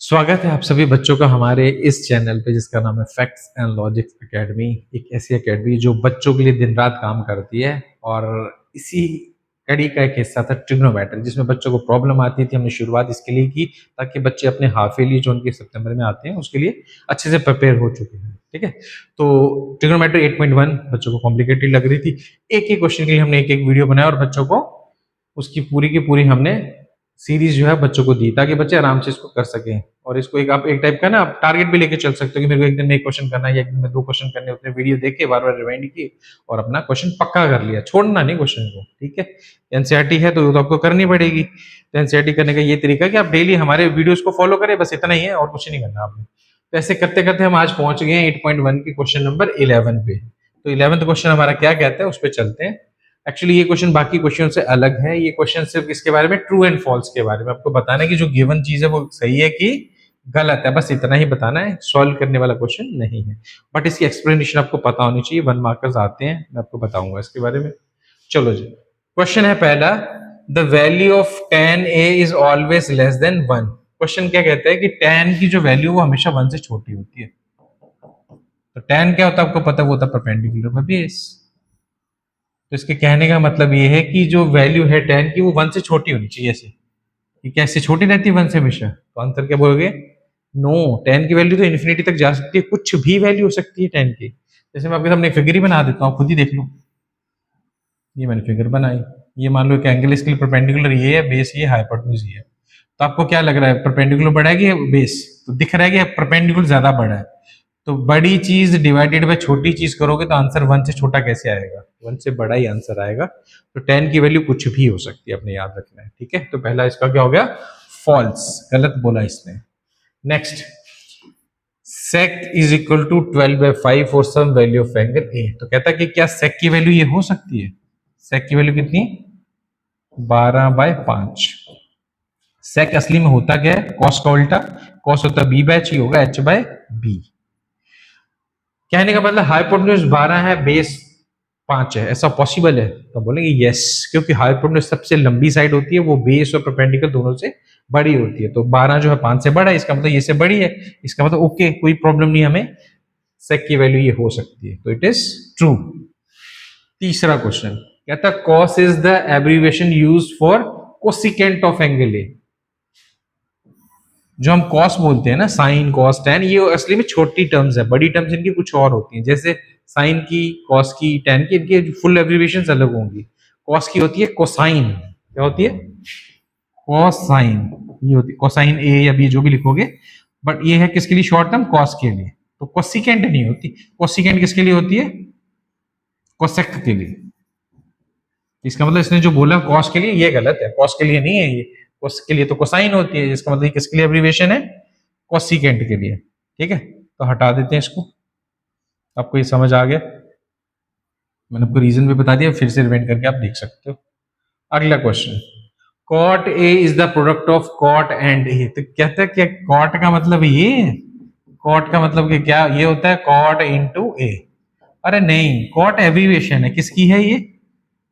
स्वागत है आप सभी बच्चों का हमारे इस चैनल पे जिसका नाम है फैक्ट्स एंड लॉजिक्स एकेडमी। एक ऐसी एकेडमी जो बच्चों के लिए दिन रात काम करती है और इसी कड़ी का एक हिस्सा था ट्रिग्नोमेट्री, जिसमें बच्चों को प्रॉब्लम आती थी। हमने शुरुआत इसके लिए की ताकि बच्चे अपने हाफ ईयरली जो उनके सितंबर में आते हैं उसके लिए अच्छे से प्रिपेयर हो चुके हैं। ठीक है, तो ट्रिग्नोमेट्री 8.1 बच्चों को कॉम्प्लिकेटेड लग रही थी। एक एक क्वेश्चन के लिए हमने एक एक वीडियो बनाया और बच्चों को उसकी पूरी की पूरी हमने सीरीज जो है बच्चों को दी ताकि बच्चे आराम से इसको कर सकें। और इसको एक आप एक टाइप का ना आप टारगेट भी लेके चल सकते हो कि मेरे को एक दिन में एक क्वेश्चन करना है या एक दिन में 2 क्वेश्चन करने, उतने वीडियो देख के बार बार रिवाइंड किए और अपना क्वेश्चन पक्का कर लिया, छोड़ना नहीं क्वेश्चन को। ठीक है, एनसीईआरटी है तो आपको करनी पड़ेगी। तो एनसीईआरटी करने का ये तरीका कि आप डेली हमारे वीडियोस को फॉलो करें, बस इतना ही है और कुछ नहीं करना आपने। तो ऐसे करते करते हम आज पहुंच गए हैं 8.1 के क्वेश्चन नंबर 11 पे। तो 11th क्वेश्चन हमारा क्या कहता है उस पर चलते हैं। एक्चुअली ये क्वेश्चन बाकी क्वेश्चन से अलग है। ये क्वेश्चन सिर्फ इसके बारे में ट्रू एंड फॉल्स के बारे में आपको बताना है कि जो गिवन चीज है वो सही है कि गलत है, बस इतना ही बताना है। सॉल्व करने वाला क्वेश्चन नहीं है, बट इसकी एक्सप्लेनेशन आपको पता होनी चाहिए। 1 मार्कर्स आते हैं, मैं आपको बताऊंगा इसके बारे में। चलो जी, क्वेश्चन है पहला, the value of tan a is always less than 1। Question क्या कहता है कि tan की जो वैल्यू वो हमेशा 1 से छोटी होती है। तो tan क्या होता है आपको पता है, वो होता है परपेंडिकुलर बाय बेस। तो इसके कहने का मतलब ये है कि जो वैल्यू है tan की वो 1 से छोटी होनी चाहिए। ऐसे ये कैसे छोटी रहती है 1 से हमेशा? तो आंसर क्या बोलोगे? नो, tan की वैल्यू तो इन्फिनिटी तक जा सकती है, कुछ भी वैल्यू हो सकती है tan की। जैसे मैं आपके सामने एक फिगर ही बना देता हूँ, खुद ही देख लो। ये मैंने फिगर बनाई, ये मान लो एक एंगल इसके लिए परपेंडिकुलर ये है, बेस ये, हाइपोटेन्यूज ये है। तो आपको क्या लग रहा है, परपेंडिकुलर बड़ा है कि बेस? तो दिख रहा है कि परपेंडिकुलर ज्यादा बड़ा है। तो बड़ी चीज डिवाइडेड बाय छोटी चीज करोगे तो आंसर 1 से छोटा कैसे आएगा? 1 से बड़ा ही आंसर आएगा। तो tan की वैल्यू कुछ भी हो सकती है, अपने याद रखना है। ठीक है, तो पहला इसका क्या हो गया? फॉल्स, गलत बोला इसने। Next, sec is equal to 12/5 for some value of angle A. तो कहता है कि क्या sec की वैल्यू ये हो सकती है? sec की वैल्यू कितनी? 12/5। sec असली में होता क्या है? cos का उल्टा, cos होता b/h, होगा h/b। कहने का मतलब हाइपोटेन्यूज 12 है, बेस 5 है, ऐसा पॉसिबल है? तो बोलेंगे यस, क्योंकि हाइपोटेन्यूज सबसे लंबी साइड होती है, वो बेस और परपेंडिकुलर दोनों से बड़ी होती है। तो 12 जो है 5 से बड़ा है, इसका मतलब ये से बड़ी है। इसका मतलब ओके, कोई प्रॉब्लम नहीं, हमें सेक की वैल्यू ये हो सकती है। तो इट इज ट्रू। तीसरा क्वेश्चन कहता है cos is the abbreviation used for cosecant of angle ए। जो हम कॉस बोलते हैं ना, साइन कॉस टैन, ये असली में छोटी टर्म्स है, बड़ी टर्म्स इनकी कुछ और होती हैं। जैसे साइन की, कॉस की, टैन की, इनकी फुल एब्रीविएशन अलग होंगी। कॉस की होती है कोसाइन। क्या होती है? कोसाइन। ये होती है कोसाइन ए या बी, जो भी लिखोगे, बट ये है किसके लिए? शॉर्ट टर्म कॉस के लिए। तो कोसिकेंट नहीं होती। कोसिकेंट किसके लिए होती है? कोसेक के लिए। इसका मतलब इसने जो बोला कॉस के लिए, ये गलत है, कॉस के लिए नहीं है ये। कॉस के लिए तो कोसाइन होती है, इसका मतलब किसके लिए एब्रीविएशन है? कोसिकेंट के लिए। ठीक है, तो हटा देते हैं इसको। आपको ये समझ आ गया? मैंने आपको रीजन भी बता दिया, फिर से रिवाइंड करके आप देख सकते हो। अगला question, cot A is the product of cot and A. तो कहता है क्या कॉट का मतलब ये? कॉट का मतलब कि क्या ये होता है? कॉट इंटू ए। अरे नहीं, कॉट एब्रीविएशन है, किसकी है ये?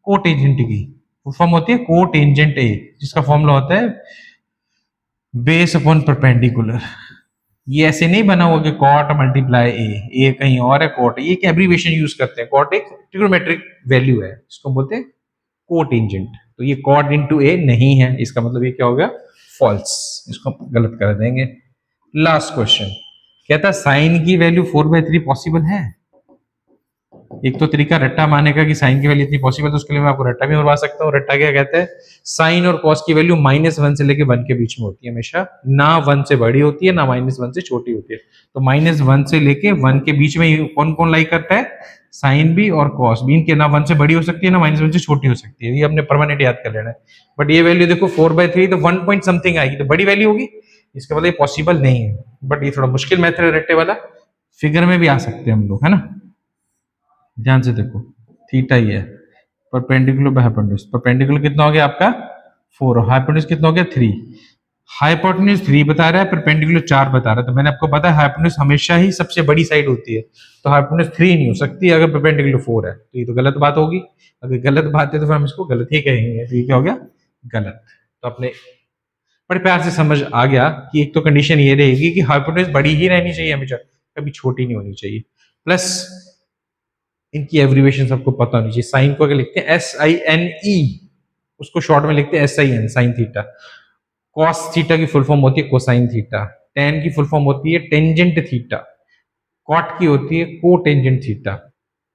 कोटेंजेंट की। फुल फॉर्म होती है कोटेंजेंट ए, जिसका फॉर्मूला होता है बेस अपॉन परपेंडिकुलर। ये ऐसे नहीं बना हुआ कि कॉट मल्टीप्लाई ए कहीं और है, कॉट ये एक एब्रीविएशन यूज करते हैं। कॉट एक ट्रिग्नोमेट्रिक वैल्यू है, इसको बोलते हैं कोटेंजेंट। तो ये कॉट इनटू ए नहीं है, इसका मतलब ये क्या हो गया? फॉल्स। इसको गलत कर देंगे। लास्ट क्वेश्चन कहता है साइन की वैल्यू 4/3 पॉसिबल है? एक तो तरीका रट्टा मारने का कि साइन की वैल्यू इतनी पॉसिबल है, उसके लिए मैं आपको रट्टा भी मरवा सकता हूँ। रट्टा क्या कहता है? साइन और कॉस की वैल्यू -1 से लेके 1 के बीच में होती है हमेशा, ना 1 से बड़ी होती है ना -1 से छोटी होती है। तो -1 से लेके 1 के बीच में कौन कौन लाई करता है? साइन भी और कॉस भी। इनके ना 1 से बड़ी हो सकती है ना -1 से छोटी हो सकती है, ये हमने परमानेंट याद कर लेना है। बट ये वैल्यू देखो 4/3, तो 1 पॉइंट समथिंग आएगी, तो बड़ी वैल्यू होगी। इसका मतलब पॉसिबल नहीं है, बट ये थोड़ा मुश्किल मेथड है रट्टे वाला। फिगर में भी आ सकते हैं हम लोग, है ना? ध्यान से देखो, थीटा ही है, परपेंडिकुलर बाय हाइपोटेन्यूज। परपेंडिकुलर कितना हो गया आपका? 4, और हाइपोटेन्यूज कितना हो गया? 3। हाइपोटेन्यूज 3 बता रहा है, परपेंडिकुलर 4 बता रहा है। तो मैंने आपको पता है हाइपोटेन्यूज हमेशा ही सबसे बड़ी साइड होती है, तो हाइपोटेन्यूज 3 नहीं हो सकती अगर परपेंडिकुलर 4 है। तो ये तो गलत बात होगी। अगर गलत बात है तो फिर हम इसको गलत ही कहेंगे। तो ये क्या हो गया? गलत। तो अपने बड़े प्यार से समझ आ गया कि एक तो कंडीशन ये रहेगी कि हाइपोटेन्यूज बड़ी ही रहनी चाहिए हमेशा, कभी छोटी नहीं होनी चाहिए। प्लस इनकी एब्रीविएशन सबको पता होनी चाहिए। साइन को अगर लिखते हैं SINE, उसको शॉर्ट में लिखते हैं SIN, sine theta. Cos theta की फुल फॉर्म होती है कोसाइन थीटा। टेन की फुल फॉर्म होती है टेंजेंट थीटा। कॉट की होती है कोटेंजेंट थीटा।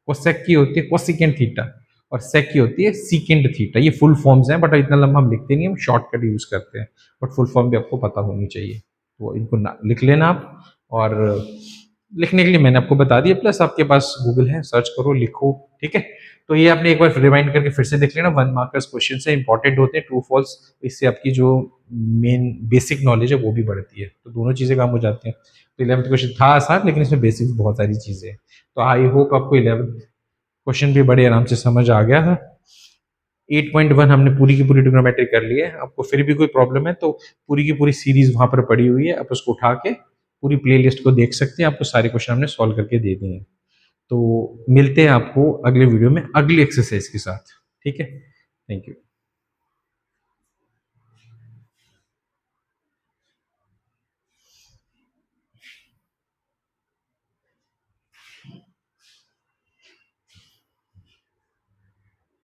कोसेक की होती है कोसिकेंट थीटा। और सेक की होती है सीकेंट थीटा। ये फुल फॉर्म्स हैं, बट इतना लंबा हम लिखते नहीं, हम शॉर्टकट यूज करते हैं। बट फुल फॉर्म भी आपको पता होनी चाहिए, तो इनको लिख लेना आप। और लिखने के लिए मैंने आपको बता दिया, प्लस आपके पास गूगल है, सर्च करो, लिखो, ठीक है। तो ये आपने एक बार रिमाइंड करके फिर से देख लेना। 1 मार्कर्स क्वेश्चन से इंपॉर्टेंट होते हैं, ट्रू फॉल्स। इससे आपकी जो मेन बेसिक नॉलेज है वो भी बढ़ती है, तो दोनों चीजें काम हो जाती हैं। तो 11th क्वेश्चन था आसान, लेकिन इसमें बेसिक्स बहुत सारी चीजें हैं। तो आई होप आपको 11th क्वेश्चन भी बड़े आराम से समझ आ गया था। 8.1 हमने पूरी की पूरी ट्रिग्नोमेट्री कर ली है। आपको फिर भी कोई प्रॉब्लम है तो पूरी की पूरी सीरीज वहां पर पड़ी हुई है, आप उसको उठा के पूरी प्लेलिस्ट को देख सकते हैं। आपको सारे क्वेश्चन हमने सॉल्व करके दे दिए हैं। तो मिलते हैं आपको अगले वीडियो में अगली एक्सरसाइज के साथ, ठीक है। Thank you.